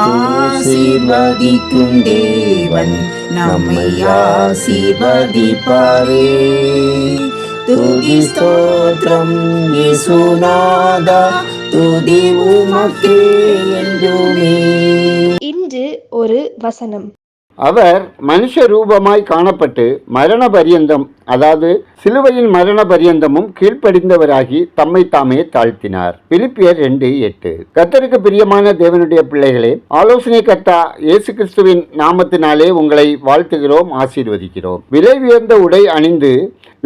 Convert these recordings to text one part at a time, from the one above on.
ஆசீர்வதிக்கும் தேவன் நம்மை ஆசீர்வதிப்பாரே. துதி ஸ்தோத்திரம் இயேசுநாதா, துதி உமக்கே என்றுமே. இன்று ஒரு வசனம். அவர் மனுஷ ரூபமாய் காணப்பட்டு மரண பரியந்தம், அதாவது சிலுவையின் மரண பரியந்தமும் கீழ்ப்படிந்தவராகி தம்மை தாமே தாழ்த்தினார். பிலிப்பியர் 2:8. கர்த்தருக்கு பிரியமான தேவனுடைய பிள்ளைகளே, ஆலோசனை கர்த்தா இயேசு கிறிஸ்துவின் நாமத்தினாலே உங்களை வாழ்த்துகிறோம், ஆசீர்வதிக்கிறோம். விலை உயர்ந்த உடை அணிந்து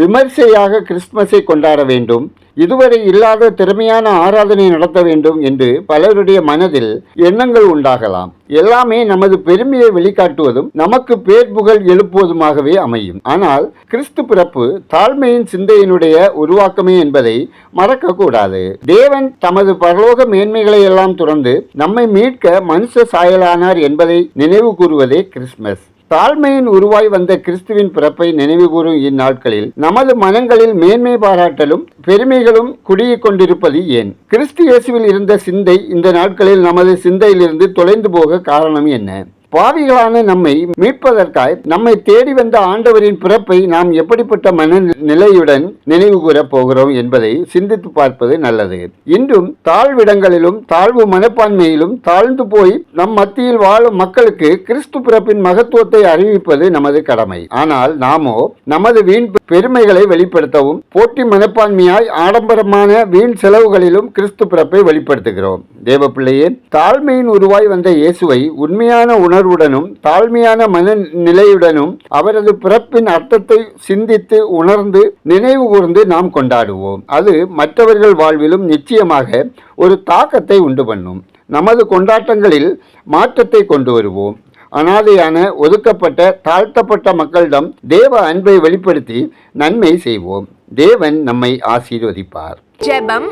விமர்சையாக கிறிஸ்துமஸை கொண்டாட வேண்டும், இதுவரை இல்லாத திறமையான ஆராதனை நடத்த வேண்டும் என்று பலருடைய மனதில் எண்ணங்கள் உண்டாகலாம். எல்லாமே நமது பெருமையை வெளிக்காட்டுவதும் நமக்கு பேர் புகழ் எழுப்புவதுமாகவே அமையும். ஆனால் கிறிஸ்து பிறப்பு தாழ்மையின் சிந்தையினுடைய உருவாக்கமே என்பதை மறக்க கூடாது. தேவன் தமது பரலோக மேன்மைகளை எல்லாம் துறந்து நம்மை மீட்க மனுஷ சாயலானார் என்பதை நினைவு கூறுவதே கிறிஸ்துமஸ். தாழ்மையின் உருவாய் வந்த கிறிஸ்துவின் பிறப்பை நினைவு கூறும் இந்நாட்களில் நமது மனங்களில் மேன்மை பாராட்டலும் பெருமைகளும் குடியிக் கொண்டிருப்பது ஏன்? கிறிஸ்து இயேசுவில் இருந்த சிந்தை இந்த நாட்களில் நமது சிந்தையிலிருந்து தொலைந்து போக காரணம் என்ன? பாவிகளான நம்மை மீட்பதற்காய் நம்மை தேடி வந்த ஆண்டவரின் பிறப்பை நாம் எப்படிப்பட்ட மனநிலையுடன் நினைவு கூறப் போகிறோம் என்பதை சிந்தித்து பார்ப்பது நல்லது. இன்றும் தாழ்விடங்களிலும் தாழ்வு மனப்பான்மையிலும் தாழ்ந்து போய் நம் மத்தியில் வாழும் மக்களுக்கு கிறிஸ்து பிறப்பின் மகத்துவத்தை அறிவிப்பது நமது கடமை. ஆனால் நாமோ நமது வீண் பெருமைகளை வெளிப்படுத்தவும் போட்டி மனப்பான்மையாய் ஆடம்பரமான வீண் செலவுகளிலும் கிறிஸ்து பிறப்பை வெளிப்படுத்துகிறோம். தேவ பிள்ளையே, தாழ்மையின் உருவாய் வந்த இயேசுவை உண்மையான உணர்வுடனும் தாழ்மையான மனநிலையுடனும் அவரது பிறப்பின் அர்த்தத்தை சிந்தித்து உணர்ந்து நினைவு கூர்ந்து நாம் கொண்டாடுவோம். அது மற்றவர்கள் வாழ்விலும் நிச்சயமாக ஒரு தாக்கத்தை உண்டு பண்ணும். நமது கொண்டாட்டங்களில் மாற்றத்தை கொண்டு வருவோம். அனாதையான, ஒதுக்கப்பட்ட, தாழ்த்தப்பட்ட மக்களிடம் தேவ அன்பை வெளிப்படுத்தி நன்மை செய்வோம். தேவன் நம்மை ஆசீர்வதிப்பார். ஜெபம்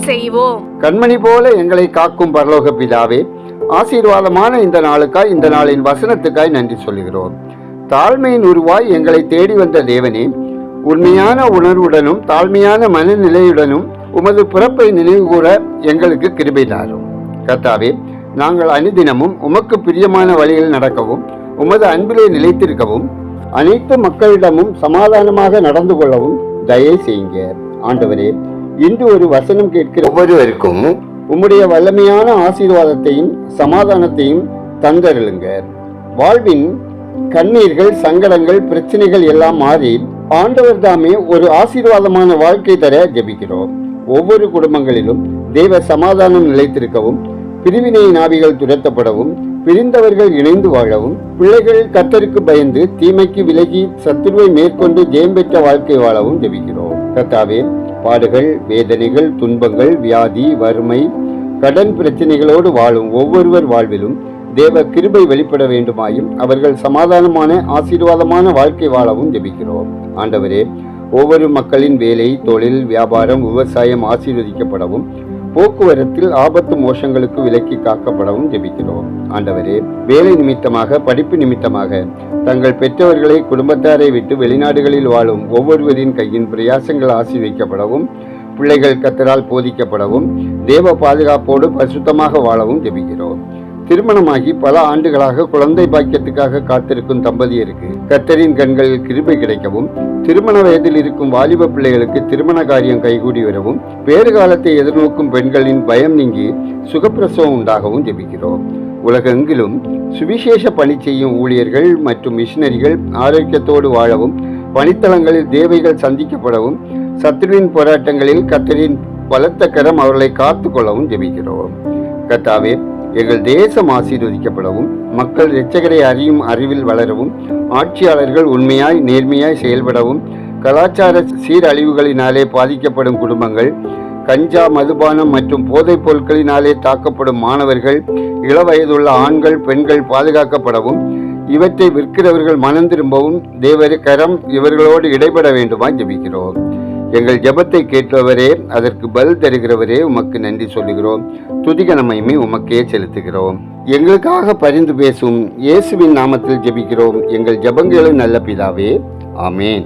செய்வோம். கண்மணி போல எங்களை காக்கும் பரலோக பிதாவே, ஆசீர்வாதமான இந்த நாளுக்காய், இந்த நாளின் வசனத்துக்காய் நன்றி சொல்கிறோம். தாழ்மையின் உருவாய் எங்களை தேடி வந்த தேவனே, உண்மையான உணர்வுடனும் தாழ்மையான மனநிலையுடனும் உமது பிறப்பை நினைவு கூற எங்களுக்கு கிருபை தாரும். கர்த்தாவே, நாங்கள் அனுதினமும் உமக்கு பிரியமான வழியில் நடக்கவும் உமது அன்பிலே நிலைத்திருக்கவும் அனைத்து மக்களிடமும் சமாதானமாக நடந்து கொள்ளவும் தயை செய்யுங்க. ஆண்டவரே, இன்று ஒரு வசனம் கேட்கிற ஒவ்வொருவருக்கும் உம்முடைய வல்லமையான ஆசீர்வாதத்தையும் சமாதானத்தையும் தந்தருளுங்க. வாழ்வின் கண்ணீர்கள், சங்கடங்கள், பிரச்சனைகள் எல்லாம் மாறி ஆண்டவர் தாமே ஒரு ஆசீர்வாதமான வாழ்க்கை தர ஜெபிக்கிறோம். ஒவ்வொரு குடும்பங்களிலும் தேவ சமாதானம் நிலைத்திருக்கவும், பிரிவினை நாவிகள் துரத்தப்படவும், பிரிந்தவர்கள் இணைந்து வாழவும், பிள்ளைகள் கர்த்தருக்கு பயந்து தீமைக்கு விலகி சத்துருவை மேற்கொண்டு ஜெயம் பெற்ற வாழ்க்கை வாழவும் ஜெபிக்கிறோம். கர்த்தாவே, பாடுகள், வேதனைகள், துன்பங்கள், வியாதி, வறுமை, கடன் பிரச்சனைகளோடு வாழும் ஒவ்வொருவர் வாழ்விலும் தேவ கிருபை வெளிப்பட வேண்டுமாயும் அவர்கள் சமாதானமான ஆசீர்வாதமான வாழ்க்கை வாழவும் ஜெபிக்கிறோம். ஆண்டவரே, ஒவ்வொரு மக்களின் வேலை, தொழில், வியாபாரம், விவசாயம் ஆசீர்வதிக்கப்படவும், போக்குவரத்தில் ஆபத்து மோசங்களுக்கு விலக்கி காக்கப்படவும் ஜெபிக்கிறோம். ஆண்டவரே, வேலை நிமித்தமாக, படிப்பு நிமித்தமாக தங்கள் பெற்றவர்களை, குடும்பத்தாரை விட்டு வெளிநாடுகளில் வாழும் ஒவ்வொருவரின் கையின் பிரயாசங்கள் ஆசீர்வதிக்கப்படவும், பிள்ளைகள் கர்த்தரால் போதிக்கப்படவும், தேவ பாதுகாப்போடு பரிசுத்தமாக வாழவும் ஜெபிக்கிறோம். திருமணமாகி பல ஆண்டுகளாக குழந்தை பாக்கியத்துக்காக காத்திருக்கும் தம்பதியருக்கு கர்த்தரின் கண்களில் கிருபை கிடைக்கவும், திருமண வயதில் இருக்கும் வாலிப பிள்ளைகளுக்கு திருமண காரியம் கைகூடி வரவும், வேறு காலத்தை எதிர்நோக்கும் பெண்களின் பயம் நீங்கி சுகப்பிரசவம் உண்டாகவும் ஜெபிக்கிறோம். உலகெங்கிலும் சுவிசேஷ பணி செய்யும் ஊழியர்கள் மற்றும் மிஷினரிகள் ஆரோக்கியத்தோடு வாழவும், பணித்தளங்களில் தேவைகள் சந்திக்கப்படவும், சத்துருவின் போராட்டங்களில் கர்த்தரின் பலத்த கரம் அவர்களை காத்து கொள்ளவும் ஜெபிக்கிறோம். கர்த்தாவே, எங்கள் தேசம் ஆசீர்வதிக்கப்படவும், மக்கள் இரட்சகரை அறியும் அறிவில் வளரவும், ஆட்சியாளர்கள் உண்மையாய் நேர்மையாய் செயல்படவும், கலாச்சார சீரழிவுகளினாலே பாதிக்கப்படும் குடும்பங்கள், கஞ்சா, மதுபானம் மற்றும் போதைப் பொருட்களினாலே தாக்கப்படும் மாணவர்கள், இளவயதுள்ள ஆண்கள், பெண்கள் பாதுகாக்கப்படவும், இவற்றை விற்கிறவர்கள் மனம் திரும்பவும் தேவரே கரம் இவர்களோடு இடைபட வேண்டுமாய் ஜெபிக்கிறோம். எங்கள் ஜெபத்தை கேட்பவரே, அதற்கு பதில் தருகிறவரே, உமக்கு நன்றி சொல்லுகிறோம். துதிக நம்மையுமே உமக்கே செலுத்துகிறோம். எங்களுக்காக பரிந்து பேசும் இயேசுவின் நாமத்தில் ஜெபிக்கிறோம் எங்கள் ஜெபங்களும் நல்ல பிதாவே. ஆமேன்.